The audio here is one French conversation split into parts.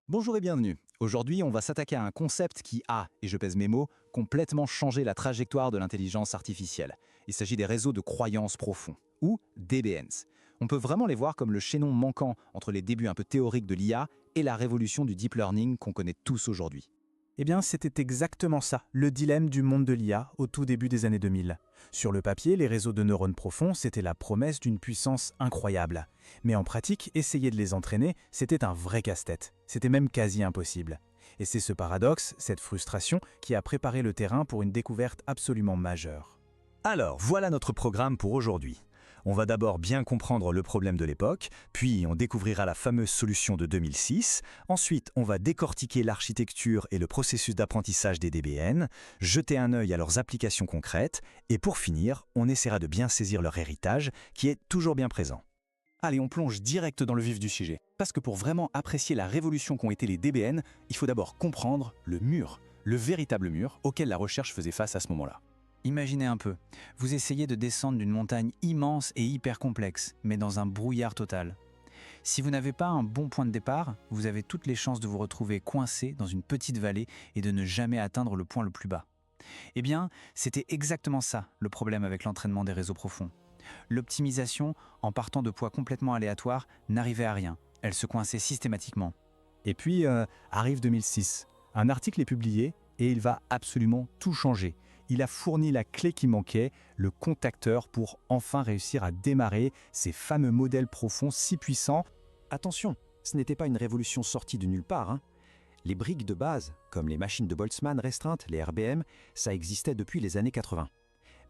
Bonjour et bienvenue. Aujourd'hui, on va s'attaquer à un concept qui a, et je pèse mes mots, complètement changé la trajectoire de l'intelligence artificielle. Il s'agit des réseaux de croyances profonds, ou DBNs. On peut vraiment les voir comme le chaînon manquant entre les débuts un peu théoriques de l'IA et la révolution du deep learning qu'on connaît tous aujourd'hui. Eh bien, c'était exactement ça, le dilemme du monde de l'IA au tout début des années 2000. Sur le papier, les réseaux de neurones profonds, c'était la promesse d'une puissance incroyable. Mais en pratique, essayer de les entraîner, c'était un vrai casse-tête. C'était même quasi impossible. Et c'est ce paradoxe, cette frustration, qui a préparé le terrain pour une découverte absolument majeure. Alors, voilà notre programme pour aujourd'hui. On va d'abord bien comprendre le problème de l'époque, puis on découvrira la fameuse solution de 2006. Ensuite, on va décortiquer l'architecture et le processus d'apprentissage des DBN, jeter un œil à leurs applications concrètes, et pour finir, on essaiera de bien saisir leur héritage, qui est toujours bien présent. Allez, on plonge direct dans le vif du sujet. Parce que pour vraiment apprécier la révolution qu'ont été les DBN, il faut d'abord comprendre le mur, le véritable mur auquel la recherche faisait face à ce moment-là. Imaginez un peu, vous essayez de descendre d'une montagne immense et hyper complexe, mais dans un brouillard total. Si vous n'avez pas un bon point de départ, vous avez toutes les chances de vous retrouver coincé dans une petite vallée et de ne jamais atteindre le point le plus bas. Eh bien, c'était exactement ça le problème avec l'entraînement des réseaux profonds. L'optimisation, en partant de poids complètement aléatoires, n'arrivait à rien. Elle se coinçait systématiquement. Et puis, arrive 2006. Un article est publié et il va absolument tout changer. Il a fourni la clé qui manquait, le contacteur pour enfin réussir à démarrer ces fameux modèles profonds si puissants. Attention, ce n'était pas une révolution sortie de nulle part, hein. Les briques de base, comme les machines de Boltzmann restreintes, les RBM, ça existait depuis les années 80.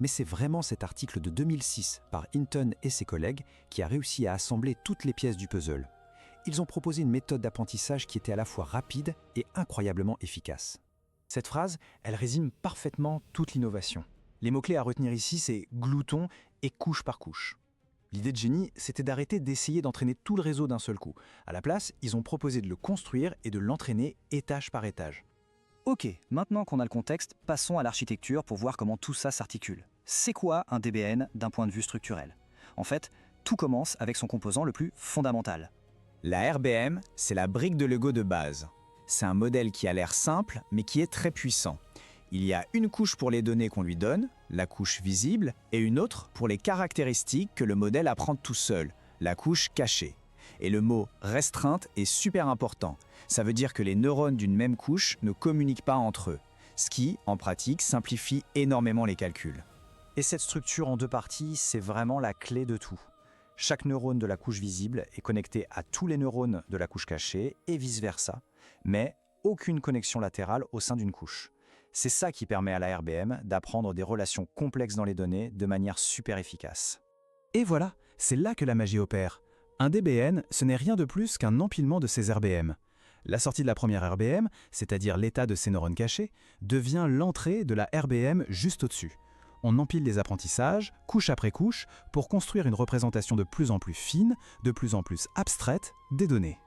Mais c'est vraiment cet article de 2006 par Hinton et ses collègues qui a réussi à assembler toutes les pièces du puzzle. Ils ont proposé une méthode d'apprentissage qui était à la fois rapide et incroyablement efficace. Cette phrase, elle résume parfaitement toute l'innovation. Les mots-clés à retenir ici, c'est glouton et couche par couche. L'idée de génie, c'était d'arrêter d'essayer d'entraîner tout le réseau d'un seul coup. À la place, ils ont proposé de le construire et de l'entraîner étage par étage. Ok, maintenant qu'on a le contexte, passons à l'architecture pour voir comment tout ça s'articule. C'est quoi un DBN d'un point de vue structurel? En fait, tout commence avec son composant le plus fondamental. La RBM, c'est la brique de Lego de base. C'est un modèle qui a l'air simple, mais qui est très puissant. Il y a une couche pour les données qu'on lui donne, la couche visible, et une autre pour les caractéristiques que le modèle apprend tout seul, la couche cachée. Et le mot « restreinte » est super important. Ça veut dire que les neurones d'une même couche ne communiquent pas entre eux, ce qui, en pratique, simplifie énormément les calculs. Et cette structure en deux parties, c'est vraiment la clé de tout. Chaque neurone de la couche visible est connecté à tous les neurones de la couche cachée et vice-versa, mais aucune connexion latérale au sein d'une couche. C'est ça qui permet à la RBM d'apprendre des relations complexes dans les données de manière super efficace. Et voilà, c'est là que la magie opère. Un DBN, ce n'est rien de plus qu'un empilement de ces RBM. La sortie de la première RBM, c'est-à-dire l'état de ces neurones cachés, devient l'entrée de la RBM juste au-dessus. On empile les apprentissages, couche après couche, pour construire une représentation de plus en plus fine, de plus en plus abstraite des données.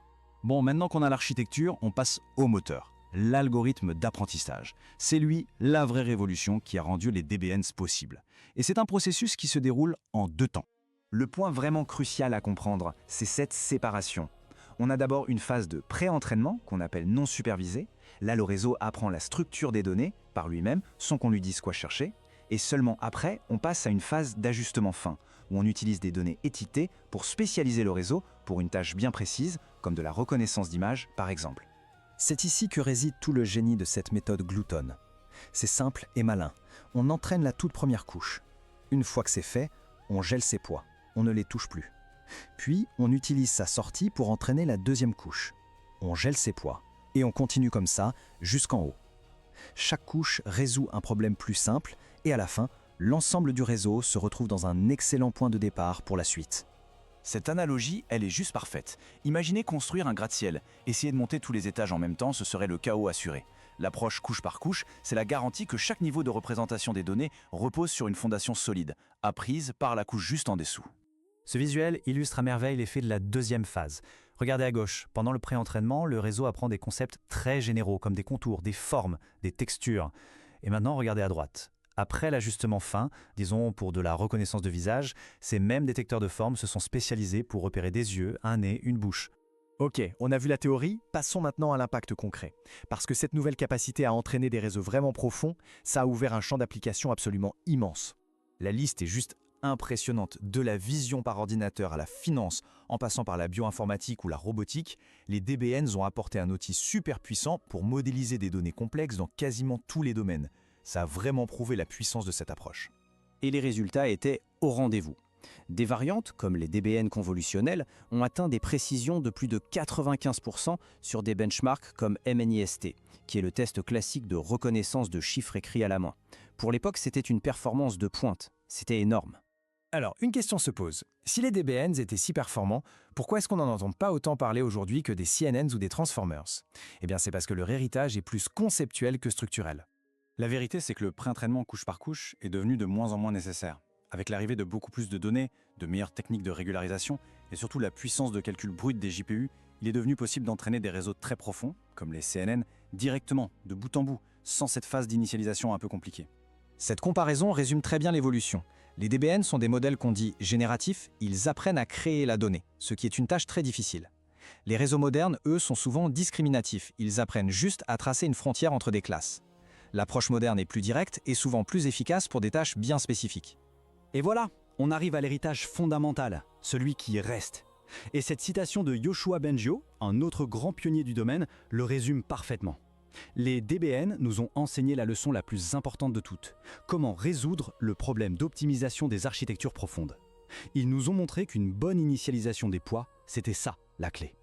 Bon, maintenant qu'on a l'architecture, on passe au moteur, l'algorithme d'apprentissage. C'est lui la vraie révolution qui a rendu les DBNs possibles. Et c'est un processus qui se déroule en 2 temps. Le point vraiment crucial à comprendre, c'est cette séparation. On a d'abord une phase de pré-entraînement, qu'on appelle non supervisée. Là, le réseau apprend la structure des données par lui-même, sans qu'on lui dise quoi chercher. Et seulement après, on passe à une phase d'ajustement fin, où on utilise des données étiquetées pour spécialiser le réseau pour une tâche bien précise, comme de la reconnaissance d'images par exemple. C'est ici que réside tout le génie de cette méthode glouton. C'est simple et malin. On entraîne la toute première couche. Une fois que c'est fait, on gèle ses poids. On ne les touche plus. Puis, on utilise sa sortie pour entraîner la deuxième couche. On gèle ses poids. Et on continue comme ça jusqu'en haut. Chaque couche résout un problème plus simple et à la fin, l'ensemble du réseau se retrouve dans un excellent point de départ pour la suite. Cette analogie, elle est juste parfaite. Imaginez construire un gratte-ciel. Essayer de monter tous les étages en même temps, ce serait le chaos assuré. L'approche couche par couche, c'est la garantie que chaque niveau de représentation des données repose sur une fondation solide, apprise par la couche juste en dessous. Ce visuel illustre à merveille l'effet de la deuxième phase. Regardez à gauche, pendant le pré-entraînement, le réseau apprend des concepts très généraux comme des contours, des formes, des textures. Et maintenant, regardez à droite. Après l'ajustement fin, disons pour de la reconnaissance de visage, ces mêmes détecteurs de formes se sont spécialisés pour repérer des yeux, un nez, une bouche. Ok, on a vu la théorie, passons maintenant à l'impact concret. Parce que cette nouvelle capacité à entraîner des réseaux vraiment profonds, ça a ouvert un champ d'application absolument immense. La liste est juste impressionnante. De la vision par ordinateur à la finance, en passant par la bioinformatique ou la robotique, les DBNs ont apporté un outil super puissant pour modéliser des données complexes dans quasiment tous les domaines. Ça a vraiment prouvé la puissance de cette approche. Et les résultats étaient au rendez-vous. Des variantes, comme les DBN convolutionnels, ont atteint des précisions de plus de 95% sur des benchmarks comme MNIST, qui est le test classique de reconnaissance de chiffres écrits à la main. Pour l'époque, c'était une performance de pointe. C'était énorme. Alors, une question se pose. Si les DBNs étaient si performants, pourquoi est-ce qu'on n'en entend pas autant parler aujourd'hui que des CNNs ou des Transformers? Eh bien, c'est parce que leur héritage est plus conceptuel que structurel. La vérité, c'est que le pré-entraînement couche par couche est devenu de moins en moins nécessaire. Avec l'arrivée de beaucoup plus de données, de meilleures techniques de régularisation et surtout la puissance de calcul brute des GPU, il est devenu possible d'entraîner des réseaux très profonds, comme les CNN, directement, de bout en bout, sans cette phase d'initialisation un peu compliquée. Cette comparaison résume très bien l'évolution. Les DBN sont des modèles qu'on dit génératifs, ils apprennent à créer la donnée, ce qui est une tâche très difficile. Les réseaux modernes, eux, sont souvent discriminatifs, ils apprennent juste à tracer une frontière entre des classes. L'approche moderne est plus directe et souvent plus efficace pour des tâches bien spécifiques. Et voilà, on arrive à l'héritage fondamental, celui qui reste. Et cette citation de Yoshua Bengio, un autre grand pionnier du domaine, le résume parfaitement. Les DBN nous ont enseigné la leçon la plus importante de toutes, comment résoudre le problème d'optimisation des architectures profondes. Ils nous ont montré qu'une bonne initialisation des poids, c'était ça, la clé.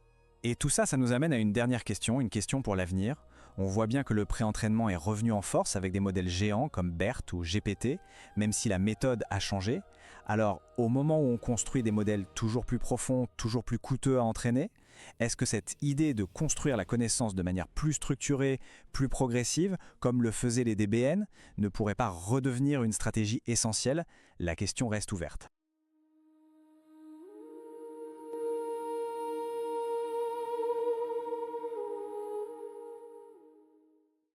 Et tout ça, ça nous amène à une dernière question, une question pour l'avenir. On voit bien que le pré-entraînement est revenu en force avec des modèles géants comme BERT ou GPT, même si la méthode a changé. Alors, au moment où on construit des modèles toujours plus profonds, toujours plus coûteux à entraîner, est-ce que cette idée de construire la connaissance de manière plus structurée, plus progressive, comme le faisaient les DBN, ne pourrait pas redevenir une stratégie essentielle? La question reste ouverte.